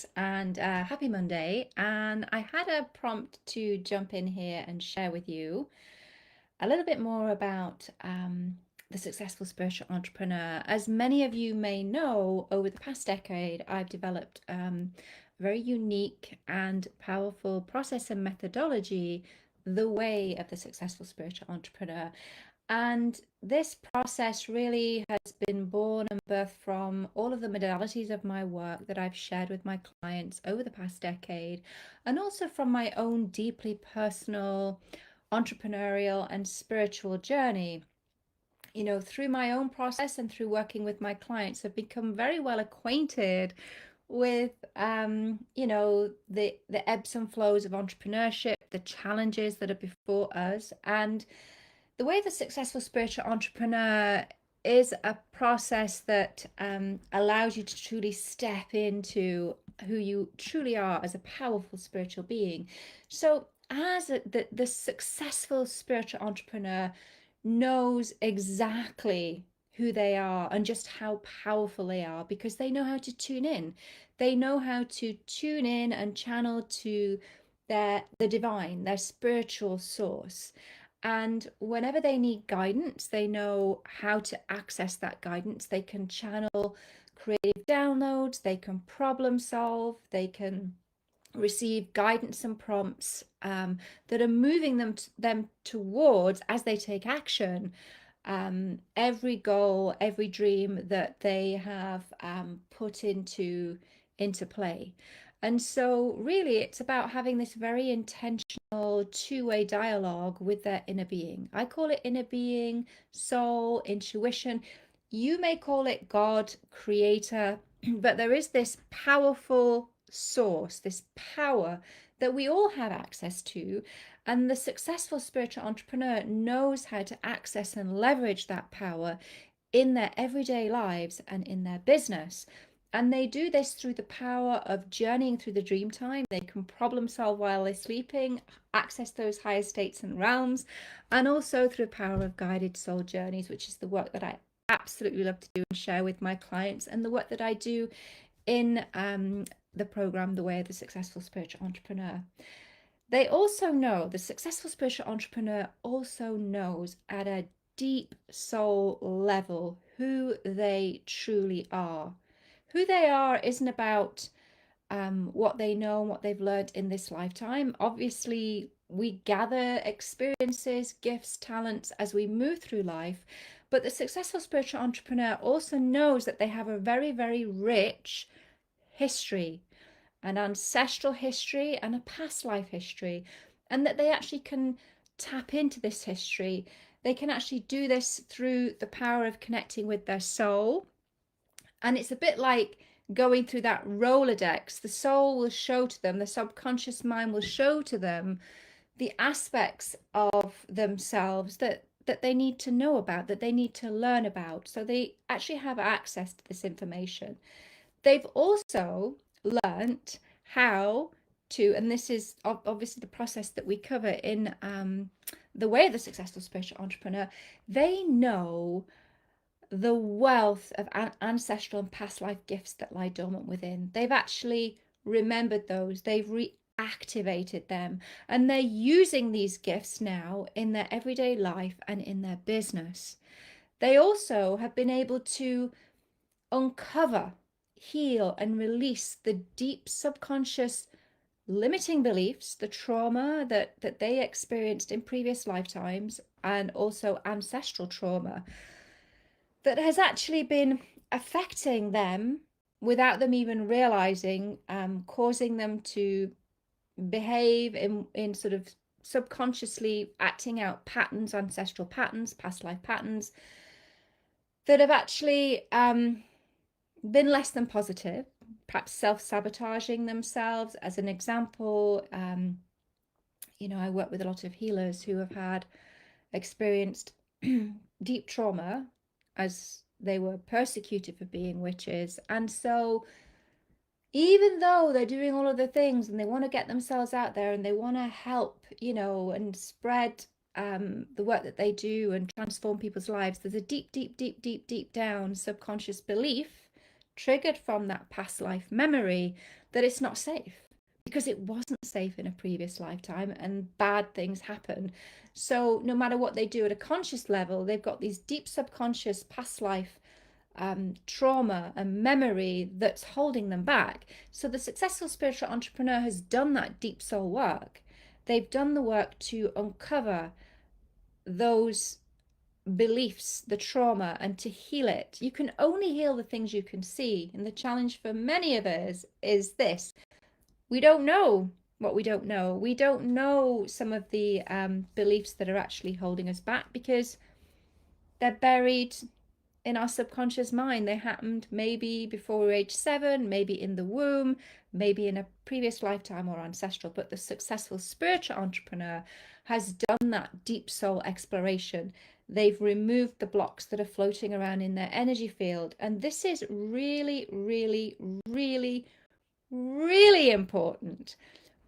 Louise, and happy Monday. And I had a prompt to jump in here and share with you a little bit more about the successful spiritual entrepreneur. As many of you may know, over the past decade, I've developed a very unique and powerful process and methodology, the way of the successful spiritual entrepreneur. And this process really has been born and birthed from all of the modalities of my work that I've shared with my clients over the past decade, and also from my own deeply personal entrepreneurial and spiritual journey. You know, through my own process and through working with my clients, I've become very well acquainted with the ebbs and flows of entrepreneurship, the challenges that are before us, and the way the successful spiritual entrepreneur is a process that allows you to truly step into who you truly are as a powerful spiritual being. So as the successful spiritual entrepreneur knows exactly who they are and just how powerful they are, because they know how to tune in. They know how to tune in and channel to the divine, their spiritual source. And whenever they need guidance, they know how to access that guidance. They can channel creative downloads, they can problem solve, they can receive guidance and prompts that are moving them towards, as they take action, every goal, every dream that they have put into play. And so really it's about having this very intentional two-way dialogue with their inner being. I call it inner being, soul, intuition. You may call it God, creator, but there is this powerful source, this power that we all have access to. And the successful spiritual entrepreneur knows how to access and leverage that power in their everyday lives and in their business. And they do this through the power of journeying through the dream time. They can problem solve while they're sleeping, access those higher states and realms, and also through the power of guided soul journeys, which is the work that I absolutely love to do and share with my clients, and the work that I do in the program, The Way of the Successful Spiritual Entrepreneur. They also know, the successful spiritual entrepreneur also knows at a deep soul level who they truly are. Who they are isn't about what they know and what they've learned in this lifetime. Obviously, we gather experiences, gifts, talents as we move through life. But the successful spiritual entrepreneur also knows that they have a very, very rich history, an ancestral history and a past life history, and that they actually can tap into this history. They can actually do this through the power of connecting with their soul. And it's a bit like going through that Rolodex. The soul will show to them, the subconscious mind will show to them the aspects of themselves that they need to know about, that they need to learn about. So they actually have access to this information. They've also learnt how to, and this is obviously the process that we cover in The Way of the Successful Spiritual Entrepreneur, they know the wealth of ancestral and past life gifts that lie dormant within. They've actually remembered those, they've reactivated them, and they're using these gifts now in their everyday life and in their business. They also have been able to uncover, heal, and release the deep subconscious limiting beliefs, the trauma that they experienced in previous lifetimes, and also ancestral trauma that has actually been affecting them without them even realizing, causing them to behave in sort of subconsciously acting out patterns, ancestral patterns, past life patterns that have actually been less than positive, perhaps self-sabotaging themselves. As an example, I work with a lot of healers who have had experienced deep trauma as they were persecuted for being witches. And so even though they're doing all of the things and they want to get themselves out there and they want to help, and spread the work that they do and transform people's lives, there's a deep, deep, deep, deep, deep down subconscious belief, triggered from that past life memory that it's not safe, because it wasn't safe in a previous lifetime and bad things happen. So no matter what they do at a conscious level, they've got these deep subconscious past life trauma and memory that's holding them back. So the successful spiritual entrepreneur has done that deep soul work. They've done the work to uncover those beliefs, the trauma, and to heal it. You can only heal the things you can see. And the challenge for many of us is this: we don't know what we don't know. We don't know some of the beliefs that are actually holding us back because they're buried in our subconscious mind. They happened maybe before we were age 7, maybe in the womb, maybe in a previous lifetime or ancestral. But the successful spiritual entrepreneur has done that deep soul exploration. They've removed the blocks that are floating around in their energy field. And this is really, really, really, really important,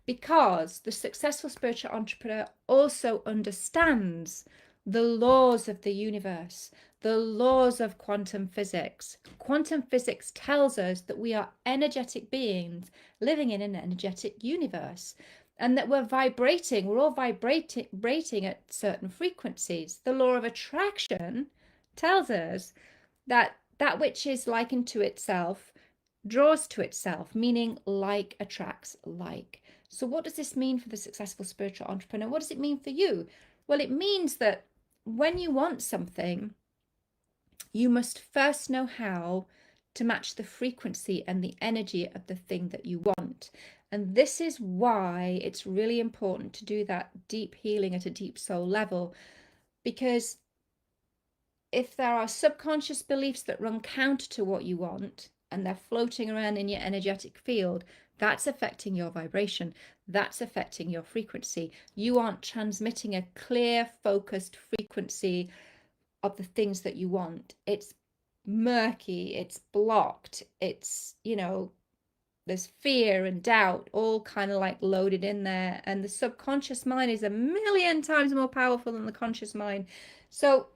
because the successful spiritual entrepreneur also understands the laws of the universe, the laws of quantum physics. Quantum physics tells us that we are energetic beings living in an energetic universe, and that we're vibrating, we're all vibrating at certain frequencies. The law of attraction tells us that that which is likened to itself draws to itself, meaning like attracts like. So what does this mean for the successful spiritual entrepreneur? What does it mean for you? Well, it means that when you want something, you must first know how to match the frequency and the energy of the thing that you want. And this is why it's really important to do that deep healing at a deep soul level, because if there are subconscious beliefs that run counter to what you want and they're floating around in your energetic field, that's affecting your vibration. That's affecting your frequency. You aren't transmitting a clear, focused frequency of the things that you want. It's murky, it's blocked, it's, there's fear and doubt all kind of like loaded in there. And the subconscious mind is a million times more powerful than the conscious mind. So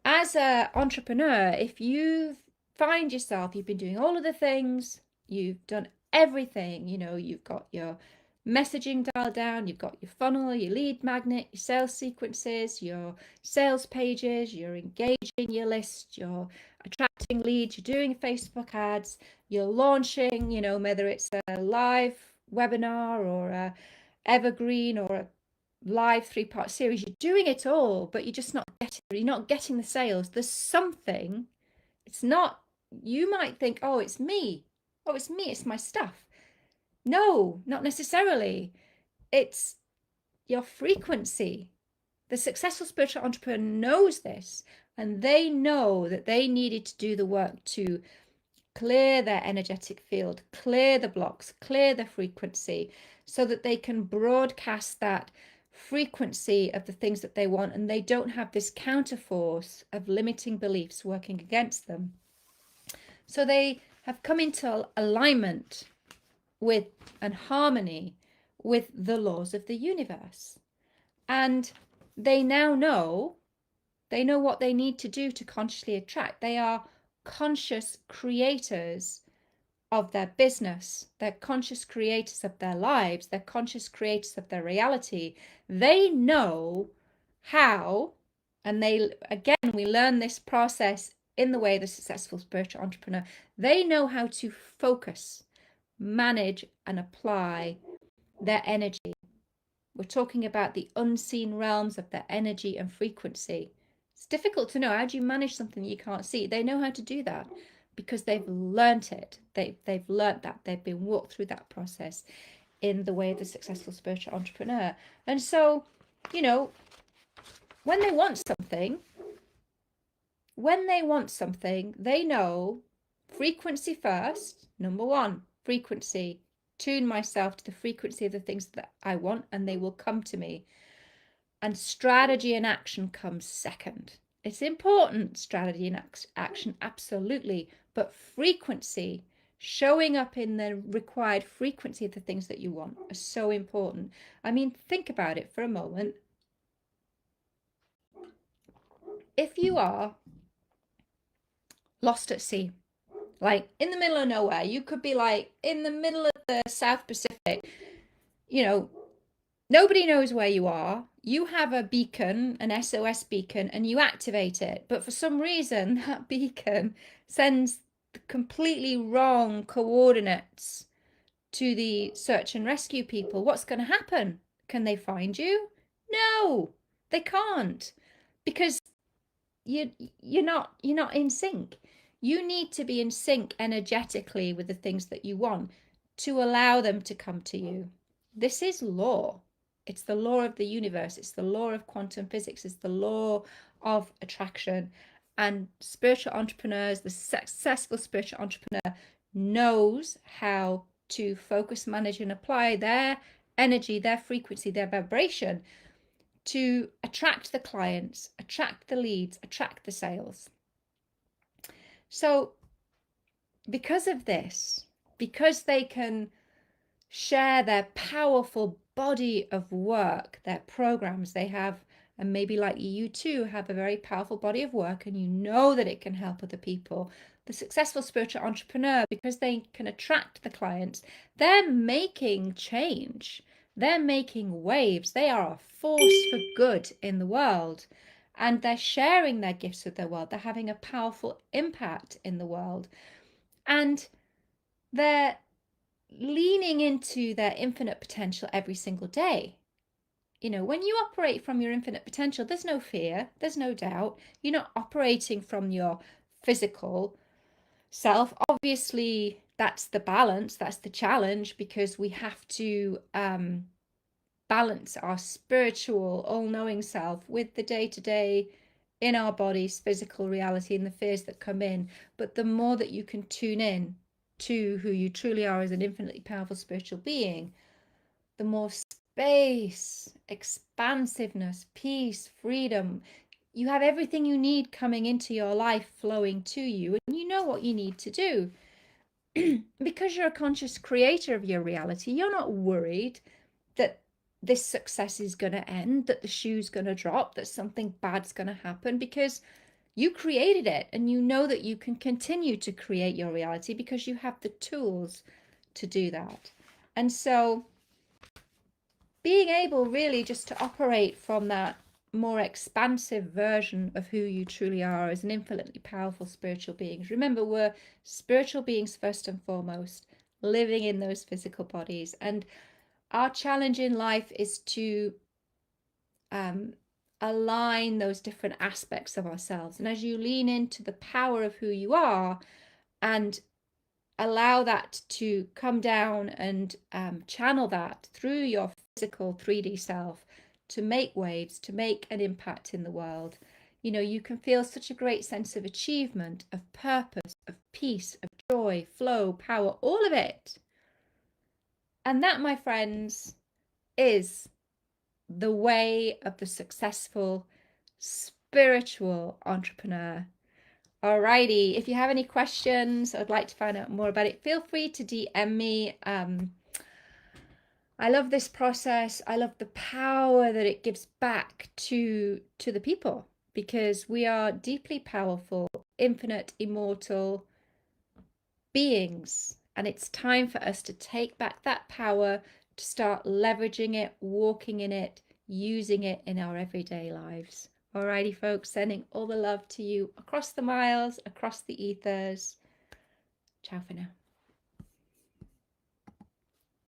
as an entrepreneur, if you find yourself, you've been doing all of the things, you've done everything, you've got your messaging dialed down, you've got your funnel, your lead magnet, your sales sequences, your sales pages, you're engaging your list, you're attracting leads, you're doing Facebook ads, you're launching, whether it's a live webinar or a evergreen or a live 3-part series, you're doing it all, but you're just you're not getting the sales. There's something. It's not, you might think, oh, it's me, it's my stuff. No, not necessarily. It's your frequency. The successful spiritual entrepreneur knows this, and they know that they needed to do the work to clear their energetic field, clear the blocks, clear the frequency, so that they can broadcast that frequency of the things that they want, and they don't have this counterforce of limiting beliefs working against them. So they have come into alignment with and harmony with the laws of the universe, and they now know what they need to do to consciously attract. They are conscious creators of their business. They're conscious creators of their lives. They're conscious creators of their reality. They know how, and we learn this process in the way the successful spiritual entrepreneur. They know how to focus, manage, and apply their energy. We're talking about the unseen realms of their energy and frequency. It's difficult to know. How do you manage something you can't see? They know how to do that because they've learnt it. They've learnt that. They've been walked through that process in the way of the successful spiritual entrepreneur. And so, when they want something, they know frequency first. Number one, frequency. Tune myself to the frequency of the things that I want, and they will come to me. And strategy and action comes second. It's important, strategy and action, absolutely, but frequency, showing up in the required frequency of the things that you want, are so important. I mean, think about it for a moment. If you are lost at sea, like in the middle of nowhere. You could be like in the middle of the South Pacific, you know, nobody knows where you are. You have a beacon, an SOS beacon, and you activate it. But for some reason, that beacon sends the completely wrong coordinates to the search and rescue people. What's going to happen? Can they find you? No, they can't, because you're not in sync. You need to be in sync energetically with the things that you want to allow them to come to you. This is law. It's the law of the universe. It's the law of quantum physics. It's the law of attraction. And spiritual entrepreneurs, the successful spiritual entrepreneur, knows how to focus, manage, and apply their energy, their frequency, their vibration to attract the clients, attract the leads, attract the sales. So because of this, because they can share their powerful body of work, their programs they have, and maybe like you too have a very powerful body of work, and you know that it can help other people. The successful spiritual entrepreneur, because they can attract the clients, they're making change. They're making waves. They are a force for good in the world, and they're sharing their gifts with the world. They're having a powerful impact in the world, and they're leaning into their infinite potential every single day. You know, when you operate from your infinite potential, there's no fear, there's no doubt. You're not operating from your physical self. Obviously, that's the balance, that's the challenge, because we have to balance our spiritual, all-knowing self with the day-to-day in our body's physical reality and the fears that come in. But the more that you can tune in to who you truly are as an infinitely powerful spiritual being, the more space, expansiveness, peace, freedom, you have everything you need coming into your life, flowing to you, and you know what you need to do. Because you're a conscious creator of your reality, you're not worried that this success is going to end, that the shoe's going to drop, that something bad's going to happen, because you created it, and you know that you can continue to create your reality because you have the tools to do that. And so being able really just to operate from that more expansive version of who you truly are as an infinitely powerful spiritual beings. Remember, we're spiritual beings first and foremost, living in those physical bodies. And our challenge in life is to align those different aspects of ourselves. And as you lean into the power of who you are and allow that to come down and channel that through your physical 3D self to make waves, to make an impact in the world, you know, you can feel such a great sense of achievement, of purpose, of peace, of joy, flow, power, all of it. And that, my friends, is the way of the successful spiritual entrepreneur. Alrighty, if you have any questions, I'd like to find out more about it, feel free to DM me. I love this process. I love the power that it gives back to the people, because we are deeply powerful, infinite, immortal beings. And it's time for us to take back that power, to start leveraging it, walking in it, using it in our everyday lives. Alrighty, folks, sending all the love to you across the miles, across the ethers. Ciao for now.